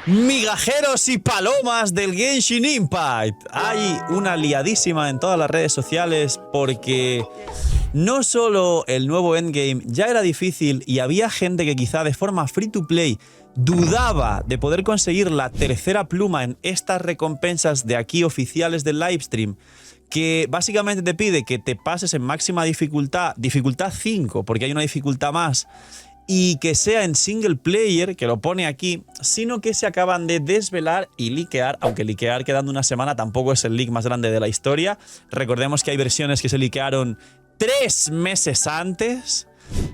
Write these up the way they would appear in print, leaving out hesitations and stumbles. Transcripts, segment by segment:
Migajeros y palomas del Genshin Impact. Hay una liadísima en todas las redes sociales porque no solo el nuevo endgame ya era difícil y había gente que quizá de forma free to play dudaba de poder conseguir la tercera pluma en estas recompensas de aquí oficiales del livestream, que básicamente te pide que te pases en máxima dificultad 5, porque hay una dificultad más, y que sea en single player, que lo pone aquí, sino que se acaban de desvelar y liquear, aunque liquear quedando una semana tampoco es el leak más grande de la historia. Recordemos que hay versiones que se liquearon 3 meses antes.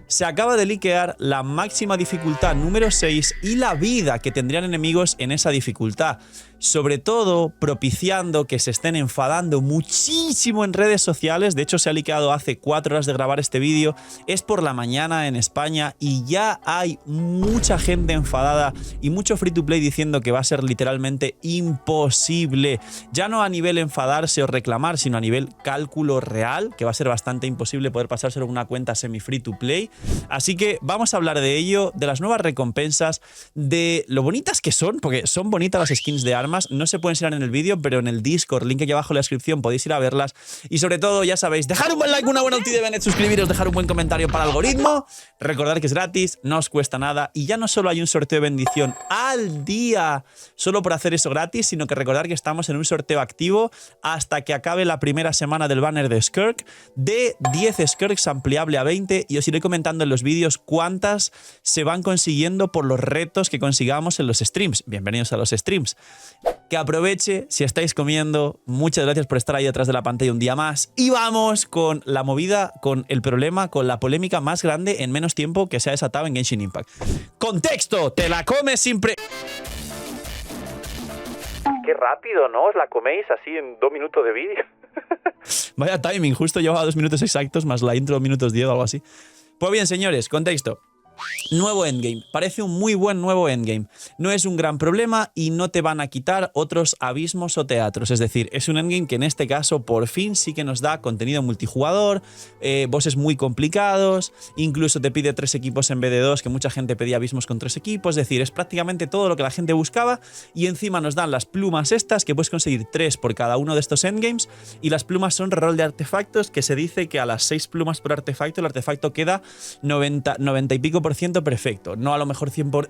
Se acaba de liquear la máxima dificultad número 6 y la vida que tendrían enemigos en esa dificultad. Sobre todo propiciando que se estén enfadando muchísimo en redes sociales. De hecho, se ha liqueado hace 4 horas de grabar este vídeo. Es por la mañana en España y ya hay mucha gente enfadada y mucho free to play diciendo que va a ser literalmente imposible. Ya no a nivel enfadarse o reclamar, sino a nivel cálculo real, que va a ser bastante imposible poder pasárselo en una cuenta semi free to play. Así que vamos a hablar de ello, de las nuevas recompensas, de lo bonitas que son, porque son bonitas las skins de armas. No se pueden enseñar en el vídeo, pero en el Discord, link aquí abajo en la descripción, podéis ir a verlas. Y sobre todo, ya sabéis, dejar un buen like, una buena ulti de Bennett, suscribiros, dejar un buen comentario para el algoritmo. Recordad que es gratis, no os cuesta nada. Y ya no solo hay un sorteo de bendición al día, solo por hacer eso gratis, sino que recordad que estamos en un sorteo activo hasta que acabe la primera semana del banner de Skirk, de 10 Skirks ampliable a 20, y os iré comentando en los vídeos cuántas se van consiguiendo por los retos que consigamos en los streams. Bienvenidos a los streams. Que aproveche si estáis comiendo. Muchas gracias por estar ahí detrás de la pantalla un día más. Y vamos con la movida, con el problema, con la polémica más grande en menos tiempo que se ha desatado en Genshin Impact. ¡Contexto! ¡Te la comes sin pre... Qué rápido, ¿no? ¿Os la coméis así en 2 minutos de vídeo? Vaya timing, justo llevaba 2 minutos exactos más la intro 2 minutos 10 o algo así. Pues bien, señores, contexto. Nuevo endgame. Parece un muy buen nuevo endgame. No es un gran problema y no te van a quitar otros abismos o teatros. Es decir, es un endgame que en este caso por fin sí que nos da contenido multijugador, bosses muy complicados, incluso te pide 3 equipos en vez de 2, que mucha gente pedía abismos con 3 equipos. Es decir, es prácticamente todo lo que la gente buscaba y encima nos dan las plumas estas, que puedes conseguir 3 por cada uno de estos endgames, y las plumas son rol de artefactos, que se dice que a las 6 plumas por artefacto el artefacto queda 90 y pico % perfecto, no a lo mejor 100%.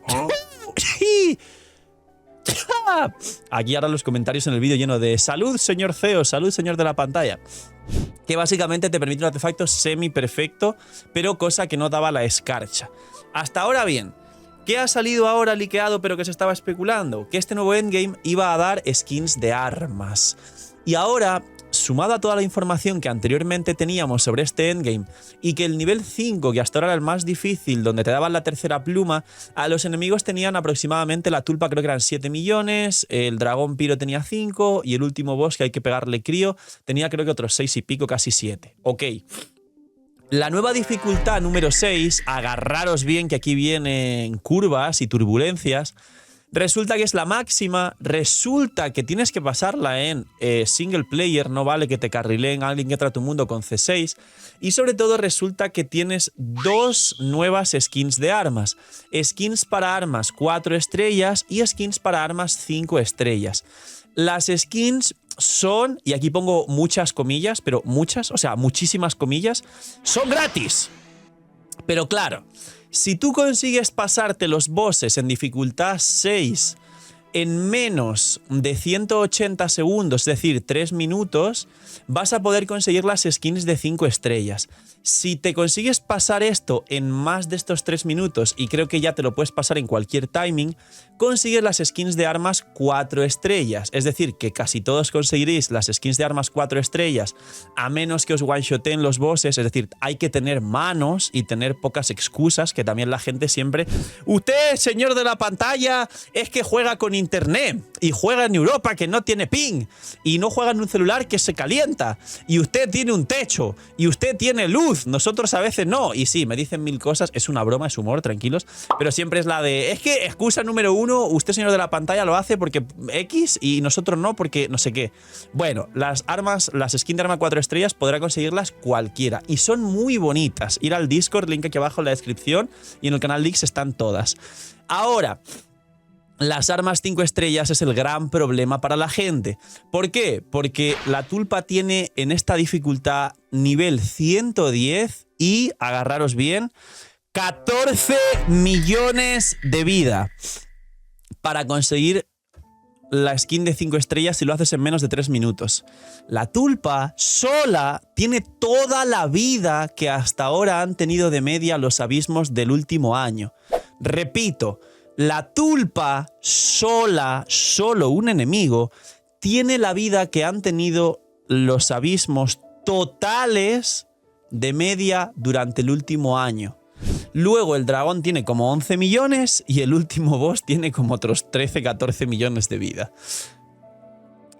Aquí ahora los comentarios en el vídeo lleno de salud señor CEO, salud señor de la pantalla, que básicamente te permite un artefacto semi perfecto, pero cosa que no daba la escarcha. Hasta ahora bien, ¿qué ha salido ahora liqueado pero que se estaba especulando? Que este nuevo endgame iba a dar skins de armas. Y ahora, sumado a toda la información que anteriormente teníamos sobre este endgame y que el nivel 5, que hasta ahora era el más difícil, donde te daban la tercera pluma, a los enemigos tenían aproximadamente la tulpa, creo que eran 7 millones, el dragón piro tenía 5 y el último boss, que hay que pegarle crío, tenía creo que otros 6 y pico, casi 7. Ok. La nueva dificultad número 6, agarraros bien que aquí vienen curvas y turbulencias. Resulta que es la máxima, resulta que tienes que pasarla en single player, no vale que te carrileen a alguien que entra a tu mundo con C6, y sobre todo resulta que tienes 2 nuevas skins de armas, skins para armas 4 estrellas y skins para armas 5 estrellas. Las skins son, y aquí pongo muchas comillas, pero muchas, o sea, muchísimas comillas, son gratis. Pero claro, si tú consigues pasarte los bosses en dificultad 6 en menos de 180 segundos, es decir, 3 minutos, vas a poder conseguir las skins de 5 estrellas. Si te consigues pasar esto en más de estos 3 minutos, y creo que ya te lo puedes pasar en cualquier timing, consigues las skins de armas 4 estrellas. Es decir, que casi todos conseguiréis las skins de armas 4 estrellas, a menos que os one-shoten los bosses. Es decir, hay que tener manos y tener pocas excusas, que también la gente siempre... Usted, señor de la pantalla, es que juega con internet y juega en Europa que no tiene ping y no juega en un celular que se calienta y usted tiene un techo y usted tiene luz, nosotros a veces no. Y sí, me dicen 1000 cosas, es una broma, es humor, tranquilos, pero siempre es la de, es que excusa número 1, usted señor de la pantalla lo hace porque X y nosotros no porque no sé qué. Bueno, las armas, las skins de arma 4 estrellas podrá conseguirlas cualquiera y son muy bonitas. Ir al Discord, link aquí abajo en la descripción, y en el canal Leaks están todas. Ahora, las armas 5 estrellas es el gran problema para la gente. ¿Por qué? Porque la tulpa tiene en esta dificultad nivel 110 y, agarraros bien, 14 millones de vida para conseguir la skin de 5 estrellas si lo haces en menos de 3 minutos. La tulpa sola tiene toda la vida que hasta ahora han tenido de media los abismos del último año. Repito, la tulpa sola, solo un enemigo, tiene la vida que han tenido los abismos totales de media durante el último año. Luego el dragón tiene como 11 millones y el último boss tiene como otros 13-14 millones de vida.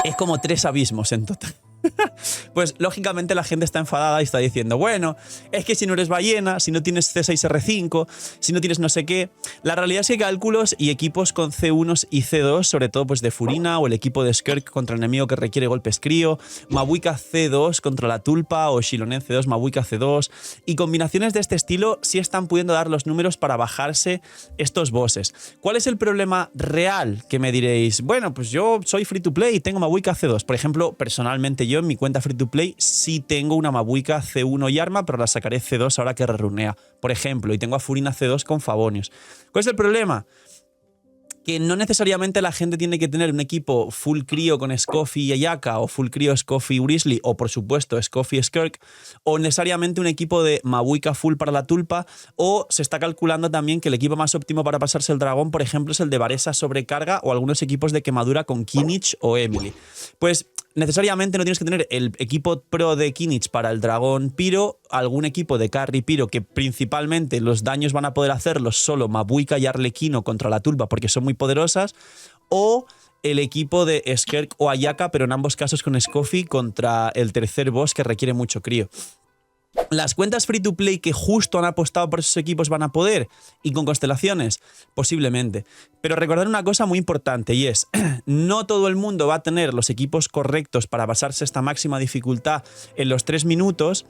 Es como 3 abismos en total. Pues lógicamente la gente está enfadada y está diciendo, bueno, es que si no eres ballena, si no tienes C6R5, si no tienes no sé qué. La realidad es que cálculos y equipos con C1 y C2, sobre todo pues de Furina o el equipo de Skirk contra el enemigo que requiere golpes crío, Mabuika C2 contra la tulpa o Xilonen C2, Mabuika C2 y combinaciones de este estilo sí están pudiendo dar los números para bajarse estos bosses. ¿Cuál es el problema real? Que me diréis, bueno, pues yo soy free to play y tengo Mabuika C2. Por ejemplo, personalmente yo en mi cuenta free to play sí tengo una Mabuika C1 y arma, pero la sacaré C2 ahora que rerunea, por ejemplo, y tengo a Furina C2 con Favonius. ¿Cuál es el problema? Que no necesariamente la gente tiene que tener un equipo full crío con Scoffy y Ayaka, o full crío Scoffy y Grizzly, o por supuesto Scoffy y Skirk, o necesariamente un equipo de Mabuika full para la tulpa, o se está calculando también que el equipo más óptimo para pasarse el dragón, por ejemplo, es el de Varesa sobrecarga o algunos equipos de quemadura con Kinich o Emily. Pues necesariamente no tienes que tener el equipo pro de Kinich para el dragón Piro, algún equipo de carry Piro que principalmente los daños van a poder hacerlos solo Mabuika y Arlequino contra la tulpa porque son muy poderosas, o el equipo de Skirk o Ayaka, pero en ambos casos con Scoffy contra el tercer boss que requiere mucho crío. Las cuentas free to play que justo han apostado por esos equipos van a poder, y con constelaciones, posiblemente. Pero recordar una cosa muy importante y es, no todo el mundo va a tener los equipos correctos para pasarse esta máxima dificultad en los 3 minutos,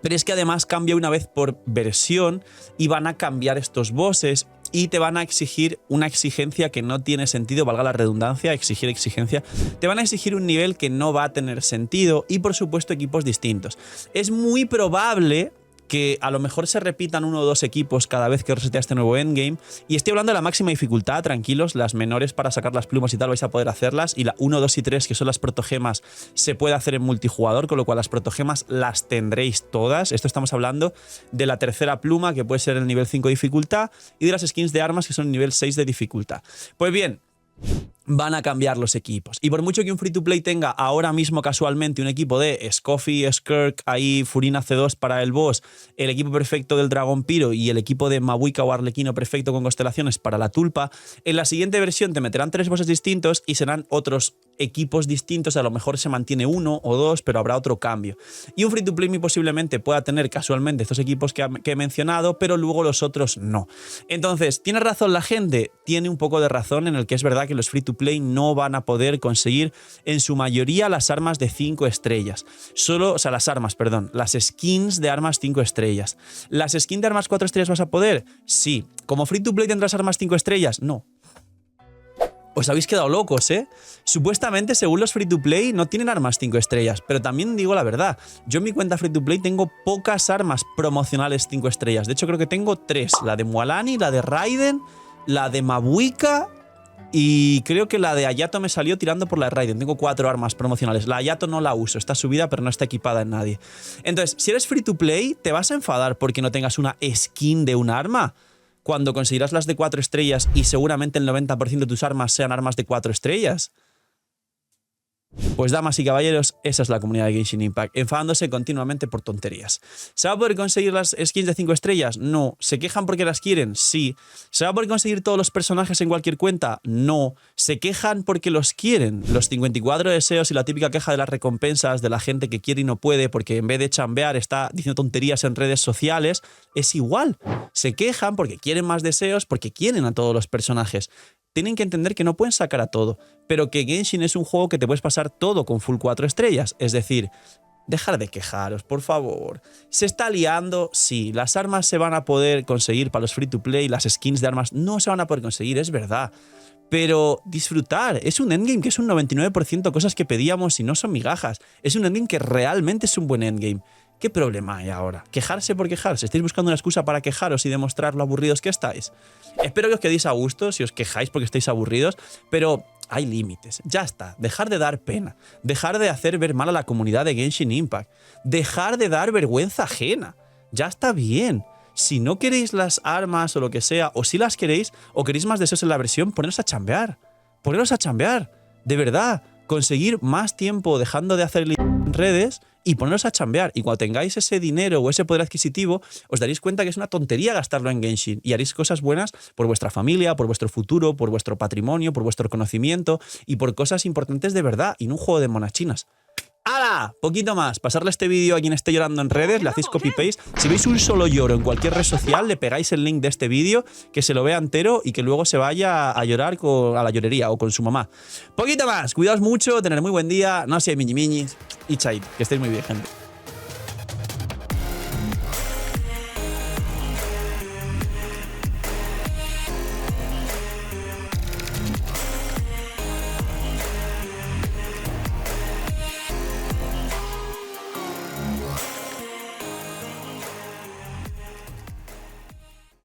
pero es que además cambia una vez por versión y van a cambiar estos bosses y te van a exigir una exigencia que no tiene sentido, valga la redundancia, exigir exigencia. Te van a exigir un nivel que no va a tener sentido y por supuesto equipos distintos. Es muy probable que a lo mejor se repitan 1 o 2 equipos cada vez que resetea este nuevo endgame. Y estoy hablando de la máxima dificultad, tranquilos, las menores para sacar las plumas y tal vais a poder hacerlas. Y la 1, 2 y 3, que son las protogemas, se puede hacer en multijugador, con lo cual las protogemas las tendréis todas. Esto estamos hablando de la tercera pluma, que puede ser el nivel 5 de dificultad, y de las skins de armas, que son el nivel 6 de dificultad. Pues bien, van a cambiar los equipos. Y por mucho que un free to play tenga ahora mismo casualmente un equipo de Scoffy, Skirk, ahí Furina C2 para el boss, el equipo perfecto del Dragón Piro y el equipo de Mabuika o Arlequino perfecto con constelaciones para la tulpa, en la siguiente versión te meterán 3 bosses distintos y serán otros equipos distintos. A lo mejor se mantiene 1 o 2, pero habrá otro cambio. Y un free to play muy posiblemente pueda tener casualmente estos equipos que he mencionado, pero luego los otros no. Entonces, ¿tiene razón la gente? Tiene un poco de razón en el que es verdad que los free to play no van a poder conseguir en su mayoría las armas de 5 estrellas. Las skins de armas 5 estrellas. ¿Las skins de armas 4 estrellas vas a poder? Sí. ¿Como free to play tendrás armas 5 estrellas? No. Os habéis quedado locos, ¿eh? Supuestamente, según los free to play, no tienen armas 5 estrellas, pero también digo la verdad. Yo en mi cuenta free to play tengo pocas armas promocionales 5 estrellas. De hecho, creo que tengo 3. La de Mualani, la de Raiden, la de Mabuika y creo que la de Hayato me salió tirando por la de Raiden. Tengo 4 armas promocionales. La Hayato no la uso, está subida pero no está equipada en nadie. Entonces, si eres free to play, ¿te vas a enfadar porque no tengas una skin de un arma? Cuando conseguirás las de 4 estrellas y seguramente el 90% de tus armas sean armas de 4 estrellas. Pues damas y caballeros, esa es la comunidad de Genshin Impact, enfadándose continuamente por tonterías. ¿Se va a poder conseguir las skins de 5 estrellas? No. ¿Se quejan porque las quieren? Sí. ¿Se va a poder conseguir todos los personajes en cualquier cuenta? No. ¿Se quejan porque los quieren? Los 54 deseos y la típica queja de las recompensas de la gente que quiere y no puede porque en vez de chambear está diciendo tonterías en redes sociales, es igual. Se quejan porque quieren más deseos, porque quieren a todos los personajes. Tienen que entender que no pueden sacar a todo, pero que Genshin es un juego que te puedes pasar todo con full 4 estrellas. Es decir, Dejar de quejaros, por favor. ¿Se está liando? Sí. ¿Las armas se van a poder conseguir para los free to play? Las skins de armas no se van a poder conseguir, es verdad. Pero disfrutar. Es un endgame que es un 99% cosas que pedíamos y no son migajas. Es un endgame que realmente es un buen endgame. ¿Qué problema hay ahora? ¿Quejarse por quejarse? ¿Estáis buscando una excusa para quejaros y demostrar lo aburridos que estáis? Espero que os quedéis a gusto si os quejáis porque estáis aburridos, pero hay límites. Ya está. Dejar de dar pena. Dejar de hacer ver mal a la comunidad de Genshin Impact. Dejar de dar vergüenza ajena. Ya está bien. Si no queréis las armas o lo que sea, o si las queréis, o queréis más deseos en la versión, poneros a chambear. Poneros a chambear. De verdad. Conseguir más tiempo dejando de hacer en redes y poneros a chambear. Y cuando tengáis ese dinero o ese poder adquisitivo, os daréis cuenta que es una tontería gastarlo en Genshin y haréis cosas buenas por vuestra familia, por vuestro futuro, por vuestro patrimonio, por vuestro conocimiento y por cosas importantes de verdad y no un juego de monachinas. ¡Hala! Poquito más. Pasarle este vídeo a quien esté llorando en redes, le hacéis copy-paste. Si veis un solo lloro en cualquier red social, le pegáis el link de este vídeo, que se lo vea entero y que luego se vaya a llorar a la llorería o con su mamá. Poquito más. Cuidaos mucho, tener muy buen día, no seáis miñi-miñis y chaito. Que estéis muy bien, gente.